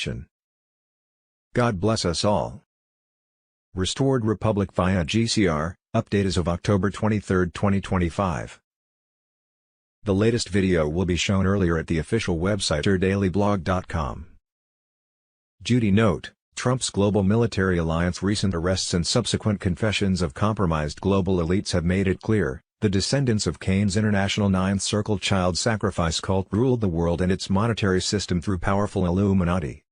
encryption. God bless us all. Restored Republic via GCR, update as of October 23, 2025. The latest video will be shown earlier at the official website yourdailyblog.com. Judy note, Trump's global military alliance recent arrests and subsequent confessions of compromised global elites have made it clear, the descendants of Cain's international Ninth Circle child sacrifice cult ruled the world and its monetary system through powerful Illuminati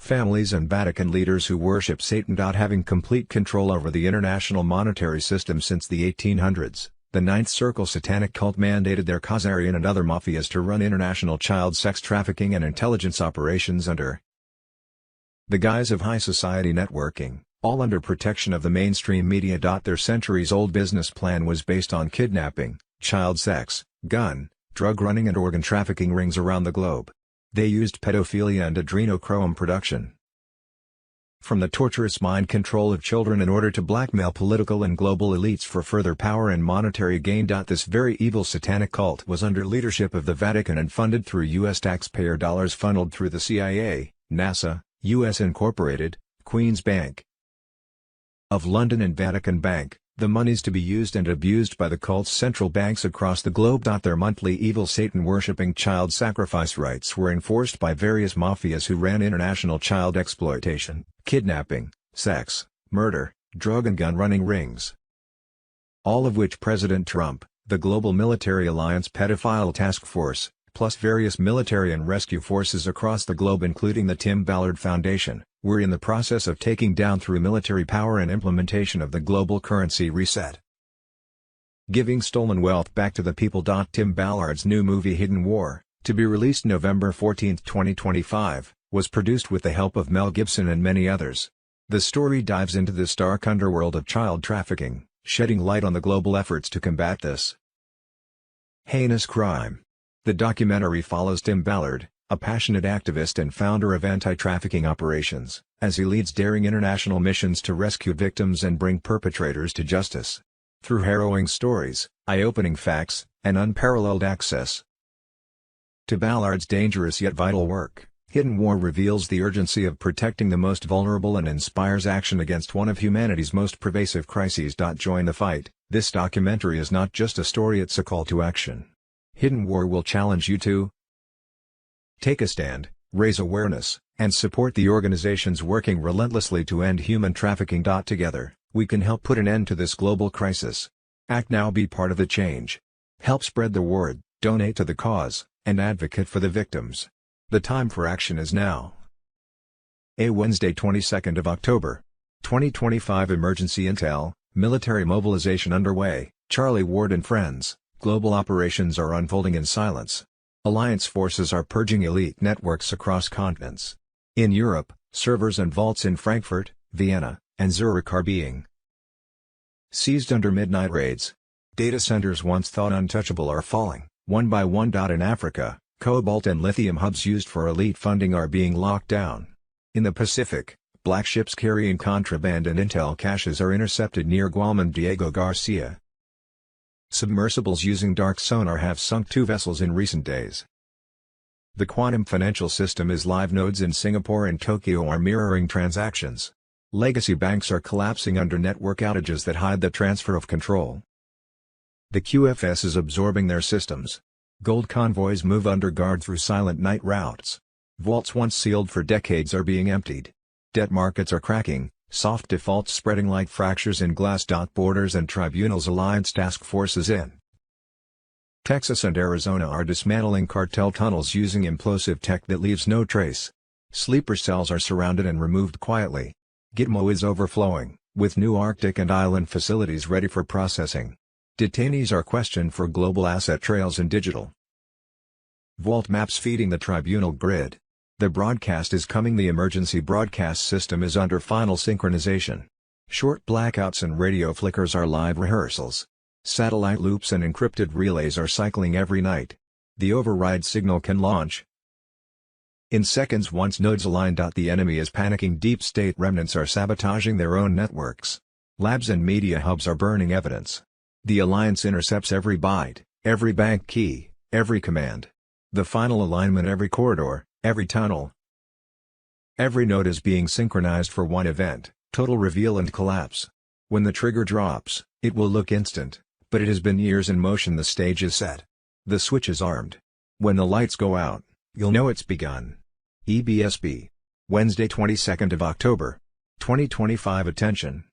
families and Vatican leaders who worship Satan. Having complete control over the international monetary system since the 1800s, the Ninth Circle satanic cult mandated their Khazarian and other mafias to run international child sex trafficking and intelligence operations under the guise of high society networking, all under protection of the mainstream media. Their centuries-old business plan was based on kidnapping, child sex, gun, drug running and organ trafficking rings around the globe. They used pedophilia and adrenochrome production from the torturous mind control of children in order to blackmail political and global elites for further power and monetary gain. This very evil satanic cult was under leadership of the Vatican and funded through U.S. taxpayer dollars funneled through the CIA, NASA, U.S. Incorporated, Queen's Bank of London and Vatican Bank, the monies to be used and abused by the cult's central banks across the globe. Their monthly evil Satan-worshipping child sacrifice rites were enforced by various mafias who ran international child exploitation, kidnapping, sex, murder, drug and gun running rings. All of which President Trump, the Global Military Alliance Pedophile Task Force, plus various military and rescue forces across the globe including the Tim Ballard Foundation, were in the process of taking down through military power and implementation of the global currency reset. Giving stolen wealth back to the people. Tim Ballard's new movie Hidden War, to be released November 14, 2025, was produced with the help of Mel Gibson and many others. The story dives into the stark underworld of child trafficking, shedding light on the global efforts to combat this heinous crime. The documentary follows Tim Ballard, a passionate activist and founder of anti-trafficking operations, as he leads daring international missions to rescue victims and bring perpetrators to justice. Through harrowing stories, eye-opening facts, and unparalleled access to Ballard's dangerous yet vital work, Hidden War reveals the urgency of protecting the most vulnerable and inspires action against one of humanity's most pervasive crises. Join the fight. This documentary is not just a story, it's a call to action. Hidden War will challenge you to take a stand, raise awareness, and support the organizations working relentlessly to end human trafficking. Together, we can help put an end to this global crisis. Act now, be part of the change. Help spread the word, donate to the cause, and advocate for the victims. The time for action is now. Wednesday 22nd of October, 2025. Emergency intel, military mobilization underway, Charlie Ward and friends. Global operations are unfolding in silence. Alliance forces are purging elite networks across continents. In Europe, servers and vaults in Frankfurt, Vienna, and Zurich are being seized under midnight raids. Data centers once thought untouchable are falling, one by one. In Africa, cobalt and lithium hubs used for elite funding are being locked down. In the Pacific, black ships carrying contraband and intel caches are intercepted near Guam and Diego Garcia. Submersibles using dark sonar have sunk 2 vessels in recent days. The quantum financial system is live. Nodes in Singapore and Tokyo are mirroring transactions. Legacy banks are collapsing under network outages that hide the transfer of control. The QFS is absorbing their systems. Gold convoys move under guard through silent night routes. Vaults once sealed for decades are being emptied. Debt markets are cracking. Soft defaults spreading like fractures in glass. Borders and tribunals alliance task forces in Texas and Arizona are dismantling cartel tunnels using implosive tech that leaves no trace. Sleeper cells are surrounded and removed quietly. Gitmo is overflowing, with new Arctic and island facilities ready for processing. Detainees are questioned for global asset trails and digital vault maps feeding the tribunal grid. The broadcast is coming. The emergency broadcast system is under final synchronization. Short blackouts and radio flickers are live rehearsals. Satellite loops and encrypted relays are cycling every night. The override signal can launch in seconds once nodes align. The enemy is panicking. Deep state remnants are sabotaging their own networks. Labs and media hubs are burning evidence. The alliance intercepts every byte, every bank key, every command. The final alignment, every corridor, every tunnel. Every node is being synchronized for one event, total reveal and collapse. When the trigger drops, it will look instant, but it has been years in motion. The stage is set. The switch is armed. When the lights go out, you'll know it's begun. EBSB. Wednesday 22nd of October. 2025. Attention.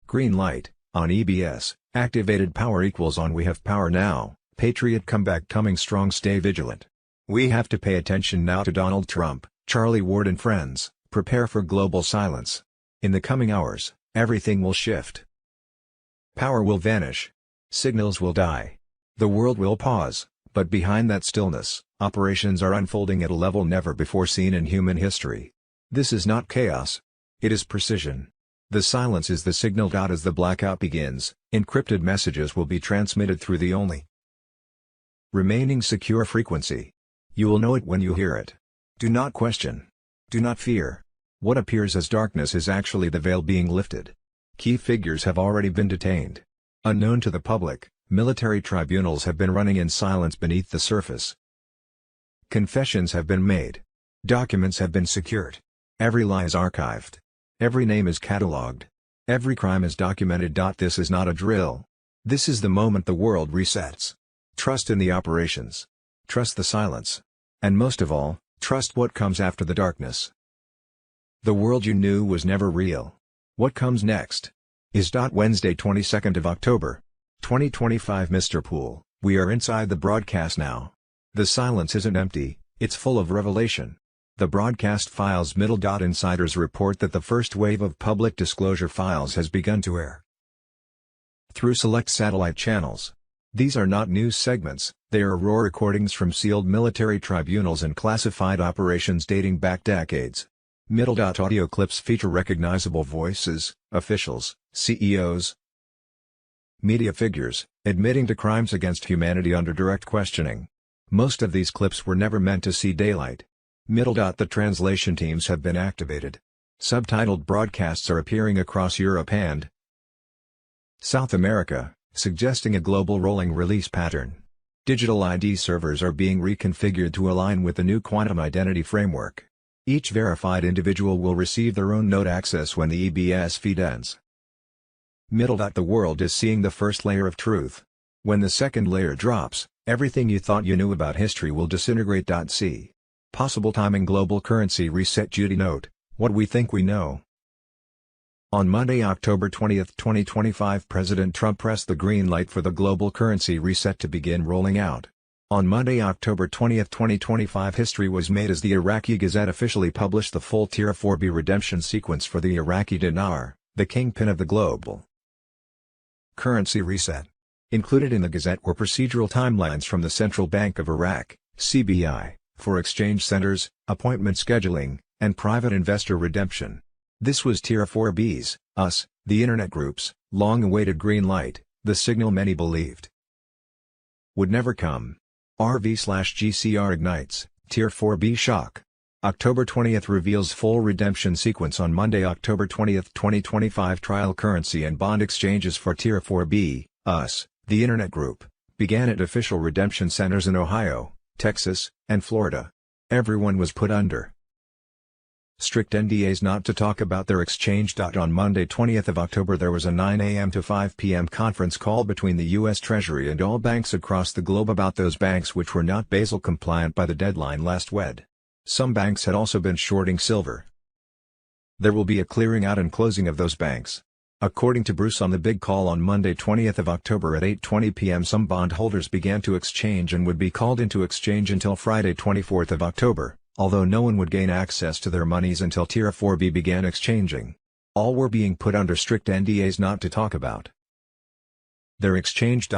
Green light, on EBS, activated power equals on. We have power now, Patriot comeback coming strong. Stay vigilant. We have to pay attention now to Donald Trump, Charlie Ward and friends. Prepare for global silence. In the coming hours, everything will shift. Power will vanish. Signals will die. The world will pause, but behind that stillness, operations are unfolding at a level never before seen in human history. This is not chaos. It is precision. The silence is the signal. As the blackout begins, encrypted messages will be transmitted through the only remaining secure frequency. You will know it when you hear it. Do not question. Do not fear. What appears as darkness is actually the veil being lifted. Key figures have already been detained. Unknown to the public, military tribunals have been running in silence beneath the surface. Confessions have been made. Documents have been secured. Every lie is archived. Every name is catalogued. Every crime is documented. This is not a drill. This is the moment the world resets. Trust in the operations. Trust the silence. And most of all, trust what comes after the darkness. The world you knew was never real. What comes next? Is. Wednesday 22nd of October. 2025. Mr. Poole, we are inside the broadcast now. The silence isn't empty, it's full of revelation. The broadcast files. Insiders report that the first wave of public disclosure files has begun to air through select satellite channels. These are not news segments, they are raw recordings from sealed military tribunals and classified operations dating back decades. Audio clips feature recognizable voices, officials, CEOs, media figures, admitting to crimes against humanity under direct questioning. Most of these clips were never meant to see daylight. The translation teams have been activated. Subtitled broadcasts are appearing across Europe and South America, suggesting a global rolling release pattern. Digital ID servers are being reconfigured to align with the new quantum identity framework. Each verified individual will receive their own node access when the EBS feed ends. The world is seeing the first layer of truth. When the second layer drops, everything you thought you knew about history will disintegrate. See possible timing. Global currency reset. Judy note, what we think we know. On Monday, October 20, 2025, President Trump pressed the green light for the global currency reset to begin rolling out. On Monday, October 20, 2025, history was made as the Iraqi Gazette officially published the full Tier 4B redemption sequence for the Iraqi dinar, the kingpin of the global currency reset. Included in the Gazette were procedural timelines from the Central Bank of Iraq, CBI, for exchange centers, appointment scheduling, and private investor redemption. This was Tier 4B's, us, the Internet group's, long-awaited green light, the signal many believed would never come. RV/GCR ignites, Tier 4B shock. October 20 reveals full redemption sequence. On Monday, October 20, 2025, trial currency and bond exchanges for Tier 4B, us, the Internet group, began at official redemption centers in Ohio, Texas, and Florida. Everyone was put under strict NDAs not to talk about their exchange. On Monday 20 October there was a 9 a.m. to 5 p.m. conference call between the U.S. Treasury and all banks across the globe about those banks which were not Basel compliant by the deadline last Wed. Some banks had also been shorting silver. There will be a clearing out and closing of those banks. According to Bruce on the big call on Monday 20 October at 8:20 p.m. some bondholders began to exchange and would be called into exchange until Friday 24 October, although no one would gain access to their monies until Tier 4B began exchanging. All were being put under strict NDAs not to talk about their exchange.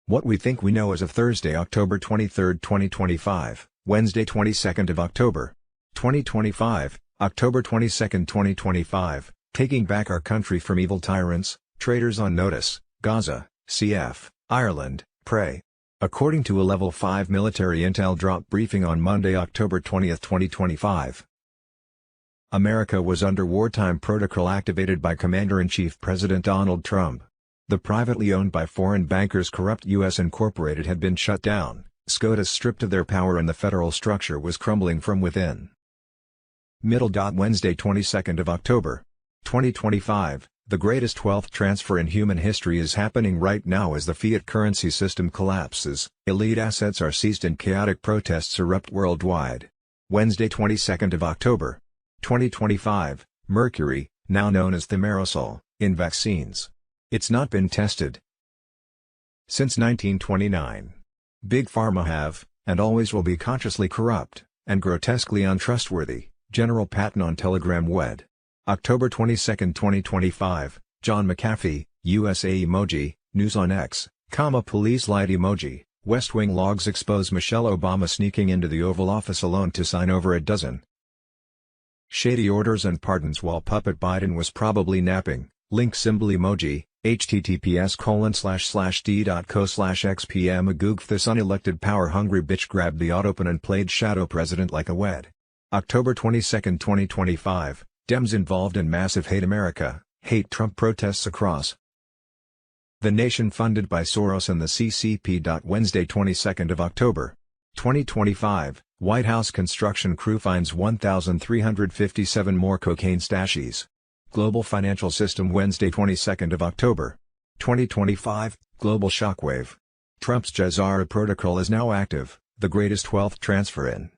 What we think we know as of Thursday, October 23, 2025, Wednesday 22nd of October, 2025, October 22, 2025, taking back our country from evil tyrants, traitors on notice, Gaza, CF, Ireland, pray. According to a Level 5 military intel drop briefing on Monday, October 20, 2025, America was under wartime protocol activated by Commander-in-Chief President Donald Trump. The privately owned by foreign bankers corrupt U.S. Incorporated had been shut down, SCOTUS stripped of their power and the federal structure was crumbling from within. Wednesday 22nd of October. 2025, the greatest wealth transfer in human history is happening right now as the fiat currency system collapses, elite assets are seized and chaotic protests erupt worldwide. Wednesday 22nd of October. 2025, mercury, now known as thimerosal, in vaccines. It's not been tested since 1929. Big Pharma have, and always will be consciously corrupt, and grotesquely untrustworthy. General Patton on Telegram Wed. October 22, 2025, John McAfee, USA emoji, News on X, police light emoji, West Wing logs expose Michelle Obama sneaking into the Oval Office alone to sign over a dozen shady orders and pardons while puppet Biden was probably napping, link symbol emoji, https://d.co/xpm a googf this unelected power-hungry bitch grabbed the autopen and played shadow president like a wed. October 22, 2025, Dems involved in massive Hate America, Hate Trump protests across the nation funded by Soros and the CCP. Wednesday 22nd of October. 2025, White House construction crew finds 1,357 more cocaine stashes. Global financial system Wednesday 22nd of October. 2025, global shockwave. Trump's Jazara protocol is now active, the greatest wealth transfer in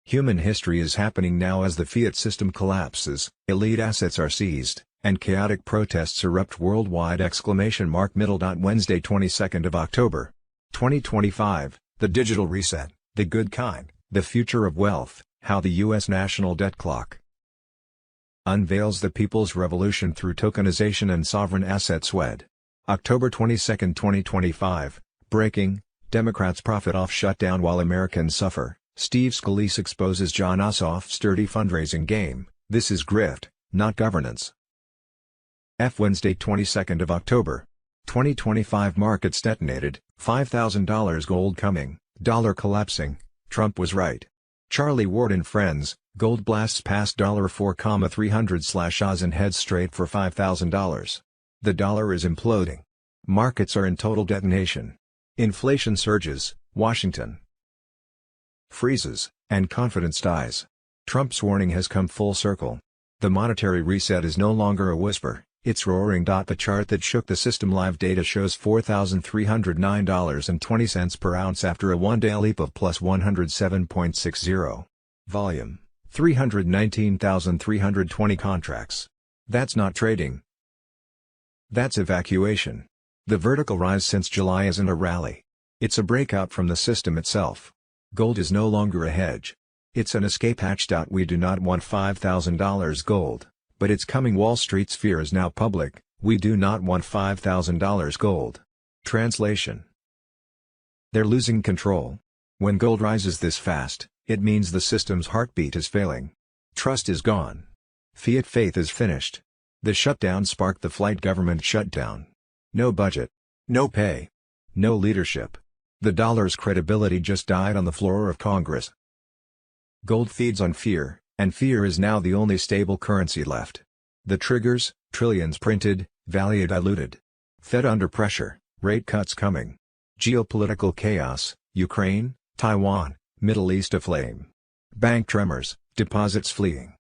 human history is happening now as the fiat system collapses, elite assets are seized, and chaotic protests erupt worldwide! Wednesday 22nd of October. 2025, the digital reset, the good kind, the future of wealth, how the U.S. national debt clock unveils the people's revolution through tokenization and sovereign assets. Wed. October 22, 2025, breaking, Democrats profit off shutdown while Americans suffer. Steve Scalise exposes John Ossoff's dirty fundraising game. This is grift, not governance. Wednesday 22nd of October. 2025 markets detonated, $5,000 gold coming, dollar collapsing, Trump was right. Charlie Ward and friends, gold blasts past $4,300/Oz and heads straight for $5,000. The dollar is imploding. Markets are in total detonation. Inflation surges, Washington freezes, and confidence dies. Trump's warning has come full circle. The monetary reset is no longer a whisper, it's roaring. The chart that shook the system live data shows $4,309.20 per ounce after a one-day leap of plus 107.60. Volume, 319,320 contracts. That's not trading. That's evacuation. The vertical rise since July isn't a rally. It's a breakout from the system itself. Gold is no longer a hedge. It's an escape hatch. We do not want $5,000 gold, but it's coming. Wall Street's fear is now public, we do not want $5,000 gold. Translation: they're losing control. When gold rises this fast, it means the system's heartbeat is failing. Trust is gone. Fiat faith is finished. The shutdown sparked the flight government shutdown. No budget. No pay. No leadership. The dollar's credibility just died on the floor of Congress. Gold feeds on fear, and fear is now the only stable currency left. The triggers, trillions printed, value diluted. Fed under pressure, rate cuts coming. Geopolitical chaos, Ukraine, Taiwan, Middle East aflame. Bank tremors, deposits fleeing.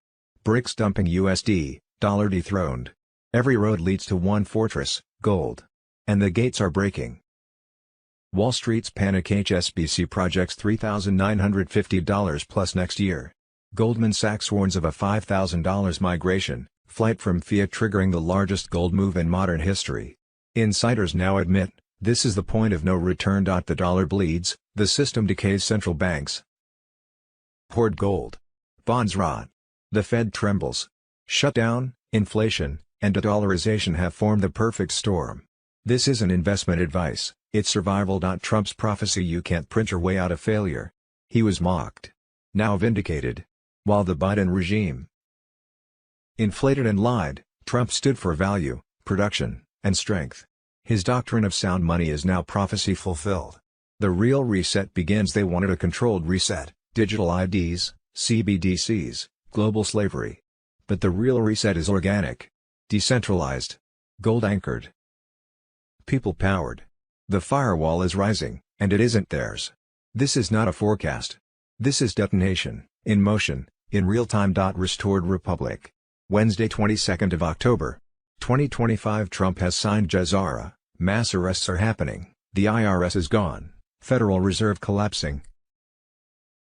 BRICS dumping USD, dollar dethroned. Every road leads to one fortress, gold. And the gates are breaking. Wall Street's panic. HSBC projects $3,950 plus next year. Goldman Sachs warns of a $5,000 migration, flight from fiat triggering the largest gold move in modern history. Insiders now admit, this is the point of no return. The dollar bleeds, the system decays, central banks hoard gold. Bonds rot. The Fed trembles. Shutdown, inflation, and de-dollarization have formed the perfect storm. This isn't investment advice, it's survival. Trump's prophecy: you can't print your way out of failure. He was mocked. Now vindicated. While the Biden regime inflated and lied, Trump stood for value, production, and strength. His doctrine of sound money is now prophecy fulfilled. The real reset begins. They wanted a controlled reset, digital IDs, CBDCs, global slavery. But the real reset is organic, decentralized, gold-anchored, people-powered. The firewall is rising, and it isn't theirs. This is not a forecast. This is detonation, in motion, in real time. Restored Republic. Wednesday 22nd of October. 2025. Trump has signed Jazara, mass arrests are happening, the IRS is gone, Federal Reserve collapsing.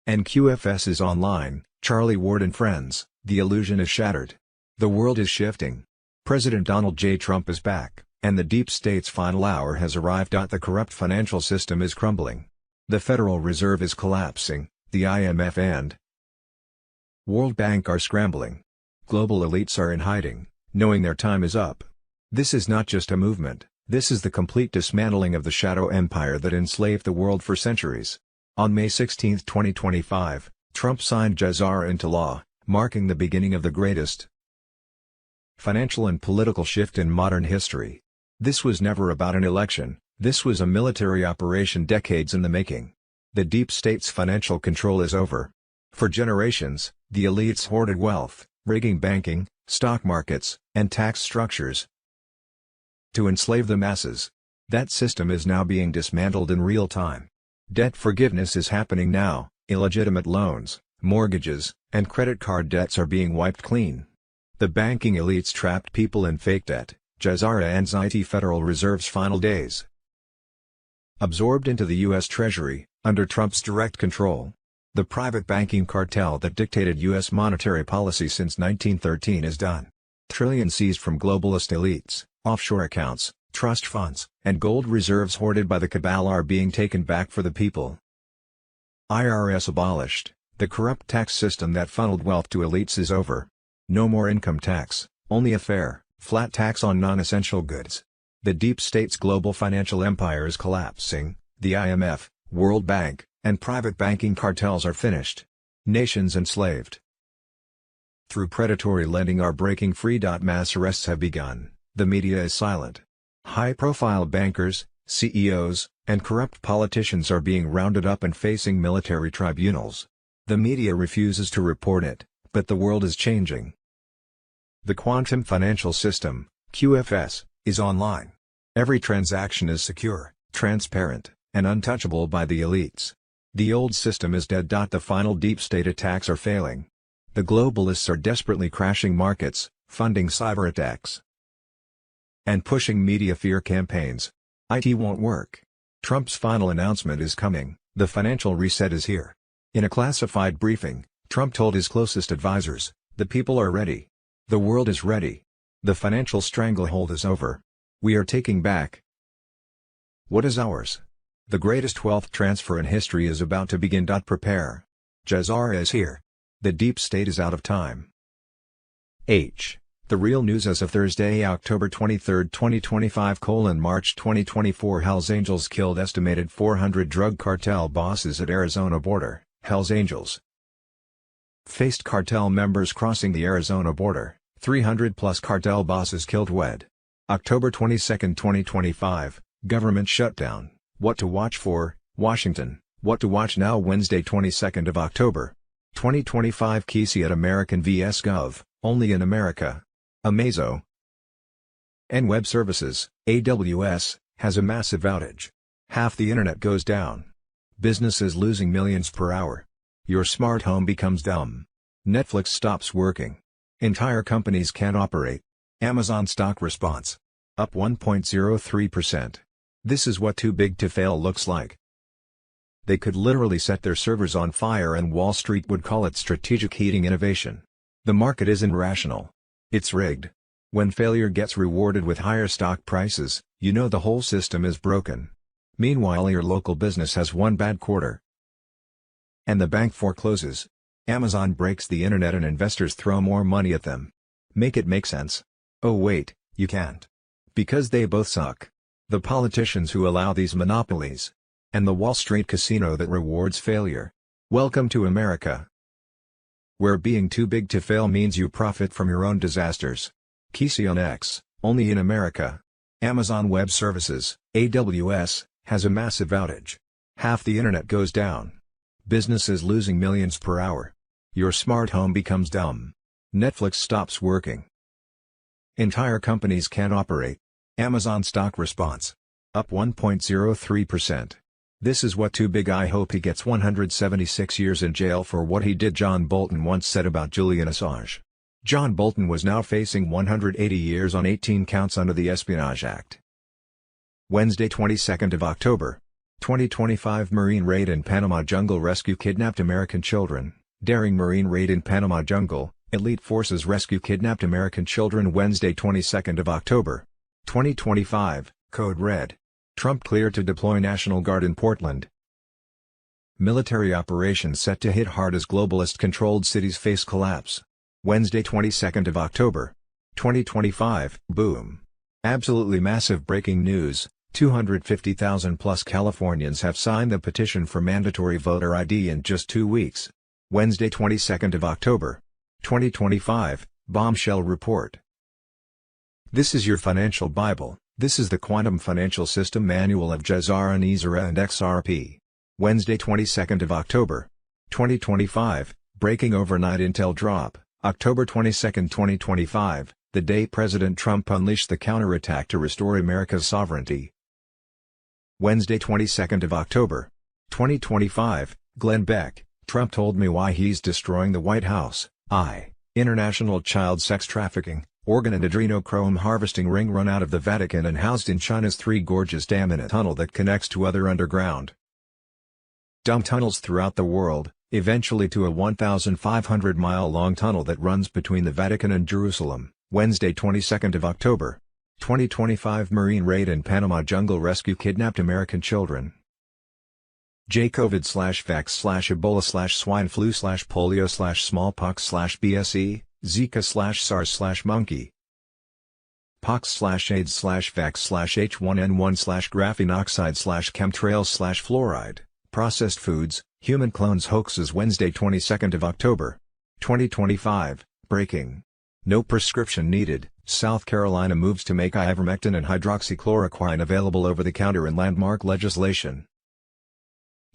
NQFS is online, Charlie Ward and friends, the illusion is shattered. The world is shifting. President Donald J. Trump is back, and the deep state's final hour has arrived. The corrupt financial system is crumbling. The Federal Reserve is collapsing, the IMF and World Bank are scrambling. Global elites are in hiding, knowing their time is up. This is not just a movement, this is the complete dismantling of the shadow empire that enslaved the world for centuries. On May 16, 2025, Trump signed Jazara into law, marking the beginning of the greatest financial and political shift in modern history. This was never about an election, this was a military operation decades in the making. The deep state's financial control is over. For generations, the elites hoarded wealth, rigging banking, stock markets, and tax structures to enslave the masses. That system is now being dismantled in real time. Debt forgiveness is happening now, illegitimate loans, mortgages, and credit card debts are being wiped clean. The banking elites trapped people in fake debt. Jazara ends IT Federal Reserve's final days. Absorbed into the U.S. Treasury, under Trump's direct control. The private banking cartel that dictated U.S. monetary policy since 1913 is done. Trillions seized from globalist elites, offshore accounts, trust funds, and gold reserves hoarded by the cabal are being taken back for the people. IRS abolished. The corrupt tax system that funneled wealth to elites is over. No more income tax, only a fair, flat tax on non-essential goods. The deep state's global financial empire is collapsing, the IMF, World Bank, and private banking cartels are finished. Nations enslaved through predatory lending are breaking free. Mass arrests have begun, the media is silent. High-profile bankers, CEOs, and corrupt politicians are being rounded up and facing military tribunals. The media refuses to report it, but the world is changing. The quantum financial system, QFS, is online. Every transaction is secure, transparent, and untouchable by the elites. The old system is dead. The final deep state attacks are failing. The globalists are desperately crashing markets, funding cyber attacks, and pushing media fear campaigns. IT won't work. Trump's final announcement is coming, the financial reset is here. In a classified briefing, Trump told his closest advisors, "The people are ready. The world is ready. The financial stranglehold is over. We are taking back what is ours. The greatest wealth transfer in history is about to begin. Prepare. Jazara is here. The deep state is out of time." The real news as of Thursday, October 23, 2025 : March 2024 Hells Angels killed estimated 400 drug cartel bosses at Arizona border. Hells Angels faced cartel members crossing the Arizona border. 300-plus cartel bosses killed. October 22, 2025, government shutdown. What to watch for, Washington. What to watch now. Wednesday 22nd of October. 2025 Kesey at American vs Gov, only in America. Amazo and Web Services, AWS, has a massive outage. Half the internet goes down. Businesses losing millions per hour. Your smart home becomes dumb. Netflix stops working. Entire companies can't operate. Amazon stock response. Up 1.03%. This is what too big to fail looks like. They could literally set their servers on fire and Wall Street would call it strategic heating innovation. The market isn't rational. It's rigged. When failure gets rewarded with higher stock prices, you know the whole system is broken. Meanwhile, your local business has one bad quarter and the bank forecloses. Amazon breaks the internet and investors throw more money at them. Make it make sense. Oh wait, you can't. Because they both suck. The politicians who allow these monopolies. And the Wall Street casino that rewards failure. Welcome to America, where being too big to fail means you profit from your own disasters. Kesey on X, only in America. Amazon Web Services, AWS, has a massive outage. Half the internet goes down. Businesses losing millions per hour. Your smart home becomes dumb. Netflix stops working. Entire companies can't operate. Amazon stock response. Up 1.03%. This is what too big. I hope he gets 176 years in jail for what he did, John Bolton once said about Julian Assange. John Bolton was now facing 180 years on 18 counts under the Espionage Act. Wednesday, 22nd of October, 2025. Marine raid in Panama jungle rescue kidnapped American children. Daring marine raid in Panama jungle, elite forces rescue kidnapped American children. Wednesday, 22nd of October, 2025, code red. Trump cleared to deploy National Guard in Portland. Military operations set to hit hard as globalist-controlled cities face collapse. Wednesday, 22nd of October, 2025, boom. Absolutely massive breaking news, 250,000 plus Californians have signed the petition for mandatory voter ID in just 2 weeks. Wednesday, 22nd of October, 2025, bombshell report. This is your financial Bible. This is the Quantum Financial System Manual of Jazara Nizara and XRP. Wednesday, 22nd of October, 2025, breaking overnight intel drop. October 22, 2025, the day President Trump unleashed the counterattack to restore America's sovereignty. Wednesday, 22nd of October, 2025, Glenn Beck, Trump told me why he's destroying the White House. International child sex trafficking, organ and adrenochrome harvesting ring run out of the Vatican and housed in China's Three Gorges Dam in a tunnel that connects to other underground dump tunnels throughout the world, eventually to a 1,500-mile-long tunnel that runs between the Vatican and Jerusalem. Wednesday, 22nd of October, 2025. Marine raid in Panama jungle rescue kidnapped American children. J-COVID/vax/Ebola/swine flu/polio/smallpox/BSE, Zika/SARS/monkey. Pox/AIDS/vax/H1N1/graphene oxide/chemtrails/fluoride, processed foods, human clones hoaxes. Wednesday, 22nd of October, 2025, breaking. No prescription needed, South Carolina moves to make ivermectin and hydroxychloroquine available over the counter in landmark legislation.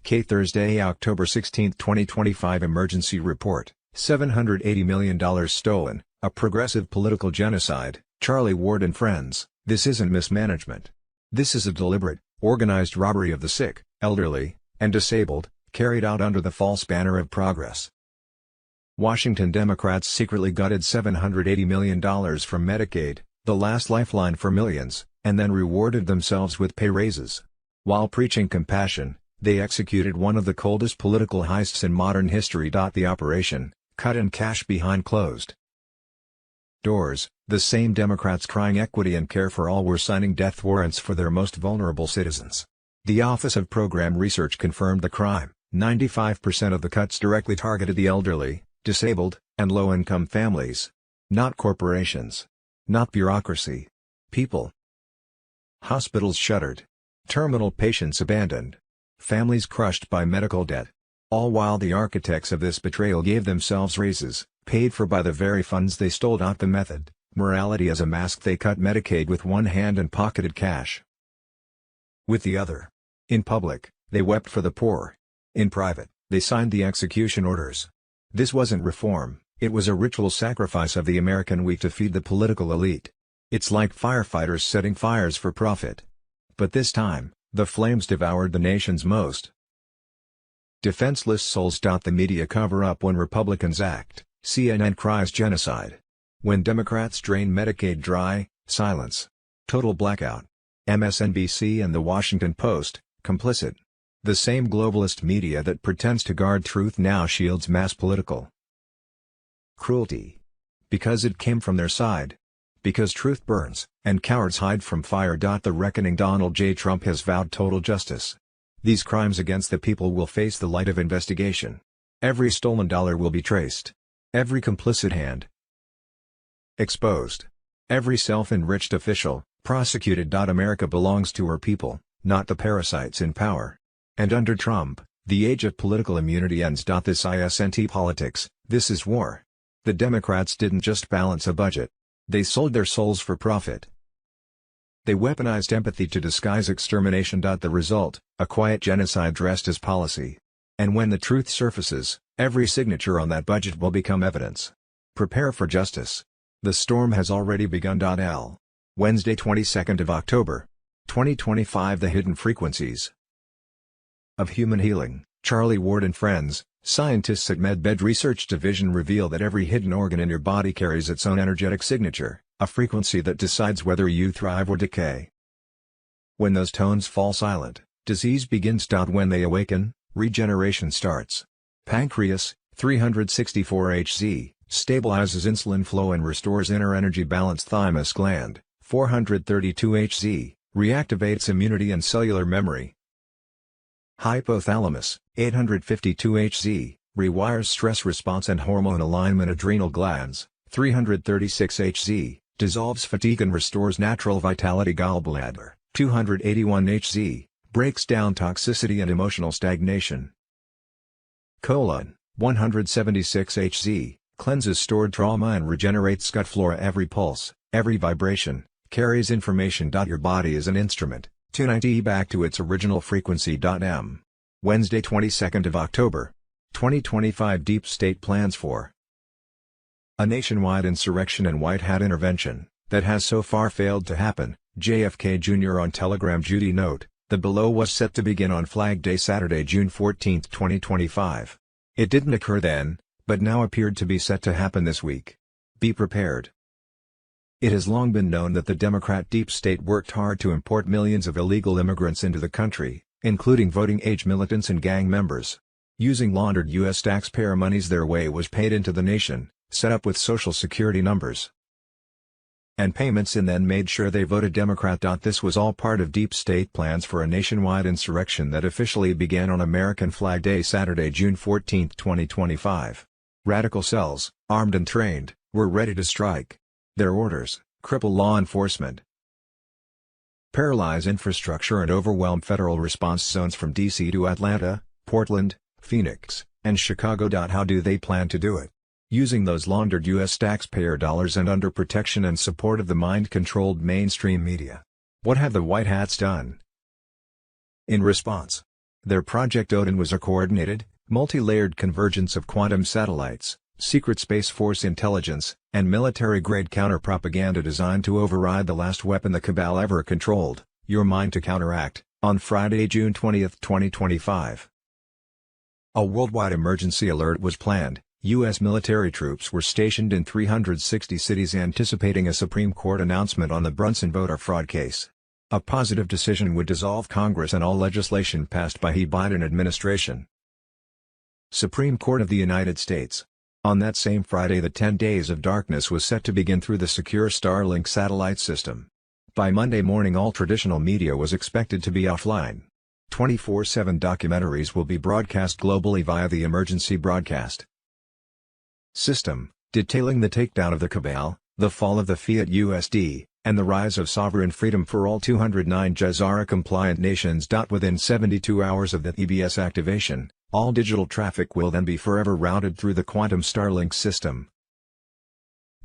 Thursday, October 16, 2025 emergency report, $780 million stolen, a progressive political genocide. Charlie Ward and friends, this isn't mismanagement. This is a deliberate, organized robbery of the sick, elderly, and disabled, carried out under the false banner of progress. Washington Democrats secretly gutted $780 million from Medicaid, the last lifeline for millions, and then rewarded themselves with pay raises. While preaching compassion, they executed one of the coldest political heists in modern history. The operation, cut in cash behind closed doors, the same Democrats crying equity and care for all were signing death warrants for their most vulnerable citizens. The Office of Program Research confirmed the crime. 95% of the cuts directly targeted the elderly, disabled, and low-income families. Not corporations. Not bureaucracy. People. Hospitals shuttered. Terminal patients abandoned. Families crushed by medical debt. All while the architects of this betrayal gave themselves raises, paid for by the very funds they stole. The method, morality as a mask. They cut Medicaid with one hand and pocketed cash with the other. In public, they wept for the poor. In private, they signed the execution orders. This wasn't reform, it was a ritual sacrifice of the American weak to feed the political elite. It's like firefighters setting fires for profit. But this time, the flames devoured the nation's most defenseless souls. The media cover up when Republicans act, CNN cries genocide. When Democrats drain Medicaid dry, silence. Total blackout. MSNBC and The Washington Post, complicit. The same globalist media that pretends to guard truth now shields mass political cruelty. Because it came from their side. Because truth burns, and cowards hide from fire. The reckoning. Donald J. Trump has vowed total justice. These crimes against the people will face the light of investigation. Every stolen dollar will be traced. Every complicit hand exposed. Every self-enriched official, prosecuted. America belongs to her people, not the parasites in power. And under Trump, the age of political immunity ends. This isn't politics, this is war. The Democrats didn't just balance a budget. They sold their souls for profit. They weaponized empathy to disguise extermination. The result, a quiet genocide dressed as policy. And when the truth surfaces, every signature on that budget will become evidence. Prepare for justice. The storm has already begun. Wednesday, 22nd of October, 2025. The hidden frequencies. of Human Healing, Charlie Ward and Friends, scientists at MedBed Research Division reveal that every hidden organ in your body carries its own energetic signature, a frequency that decides whether you thrive or decay. When those tones fall silent, disease begins. When they awaken, regeneration starts. Pancreas, 364Hz, stabilizes insulin flow and restores inner energy balance. Thymus gland, 432Hz, reactivates immunity and cellular memory. Hypothalamus, 852Hz, rewires stress response and hormone alignment. Adrenal glands, 336Hz, dissolves fatigue and restores natural vitality. Gallbladder, 281Hz, breaks down toxicity and emotional stagnation. Colon, 176Hz, cleanses stored trauma and regenerates gut flora. Every pulse, every vibration, carries information. Your body is an instrument. Tune it back to its original frequency. Wednesday, 22nd of October, 2025. Deep State plans for a nationwide insurrection and white hat intervention that has so far failed to happen. JFK Jr. on Telegram. Judy note, the below was set to begin on Flag Day Saturday, June 14, 2025. It didn't occur then, but now appeared to be set to happen this week. Be prepared. It has long been known that the Democrat deep state worked hard to import millions of illegal immigrants into the country, including voting-age militants and gang members. Using laundered U.S. taxpayer monies, their way was paid into the nation, set up with social security numbers and payments, and then made sure they voted Democrat. This was all part of deep state plans for a nationwide insurrection that officially began on American Flag Day Saturday, June 14, 2025. Radical cells, armed and trained, were ready to strike. Their orders: cripple law enforcement, paralyze infrastructure and overwhelm federal response zones from D.C. to Atlanta, Portland, Phoenix, and Chicago. How do they plan to do it? Using those laundered U.S. taxpayer dollars and under protection and support of the mind-controlled mainstream media. What have the White Hats done in response? Their Project Odin was a coordinated, multi-layered convergence of quantum satellites, secret Space Force intelligence, and military-grade counter-propaganda designed to override the last weapon the cabal ever controlled, your mind. To counteract, on Friday, June 20, 2025, a worldwide emergency alert was planned. U.S. military troops were stationed in 360 cities anticipating a Supreme Court announcement on the Brunson voter fraud case. A positive decision would dissolve Congress and all legislation passed by the Biden administration. Supreme Court of the United States. On that same Friday, the 10 Days of Darkness was set to begin through the secure Starlink satellite system. By Monday morning, all traditional media was expected to be offline. 24/7 documentaries will be broadcast globally via the emergency broadcast system, detailing the takedown of the cabal, the fall of the fiat USD, and the rise of sovereign freedom for all 209 Jazara-compliant nations. Within 72 hours of the EBS activation, all digital traffic will then be forever routed through the quantum Starlink system.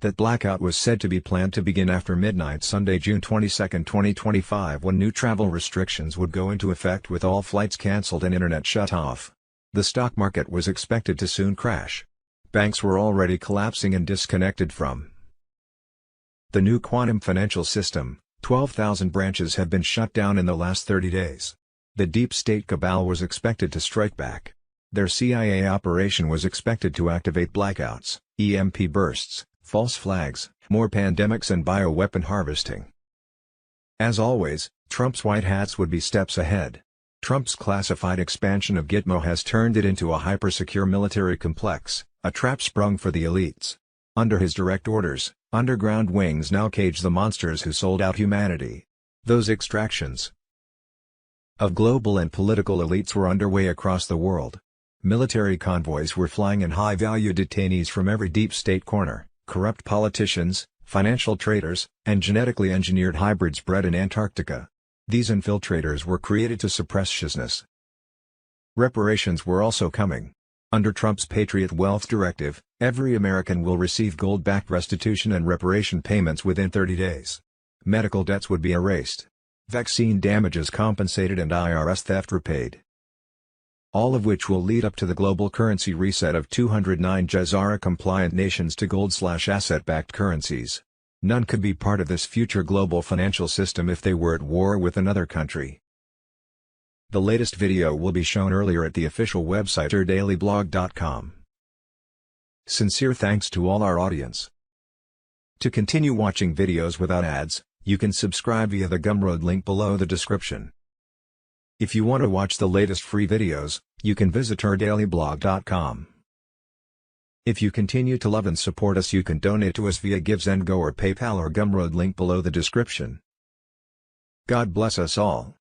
That blackout was said to be planned to begin after midnight Sunday, June 22, 2025, when new travel restrictions would go into effect with all flights cancelled and internet shut off. The stock market was expected to soon crash. Banks were already collapsing and disconnected from the new quantum financial system. 12,000 branches have been shut down in the last 30 days. The deep state cabal was expected to strike back. Their CIA operation was expected to activate blackouts, EMP bursts, false flags, more pandemics and bioweapon harvesting. As always, Trump's White Hats would be steps ahead. Trump's classified expansion of Gitmo has turned it into a hyper-secure military complex, a trap sprung for the elites. Under his direct orders, underground wings now cage the monsters who sold out humanity. Those extractions of global and political elites were underway across the world. Military convoys were flying in high-value detainees from every deep state corner, corrupt politicians, financial traders, and genetically engineered hybrids bred in Antarctica. These infiltrators were created to suppress shizness. Reparations were also coming. Under Trump's Patriot Wealth Directive, every American will receive gold-backed restitution and reparation payments within 30 days. Medical debts would be erased, vaccine damages compensated, and IRS theft repaid. All of which will lead up to the global currency reset of 209 Jazara-compliant nations to gold/asset-backed currencies. None could be part of this future global financial system if they were at war with another country. The latest video will be shown earlier at the official website yourdailyblog.com. Sincere thanks to all our audience. To continue watching videos without ads, you can subscribe via the Gumroad link below the description. If you want to watch the latest free videos, you can visit yourdailyblog.com. If you continue to love and support us, you can donate to us via GiveSendGo or PayPal or Gumroad link below the description. God bless us all.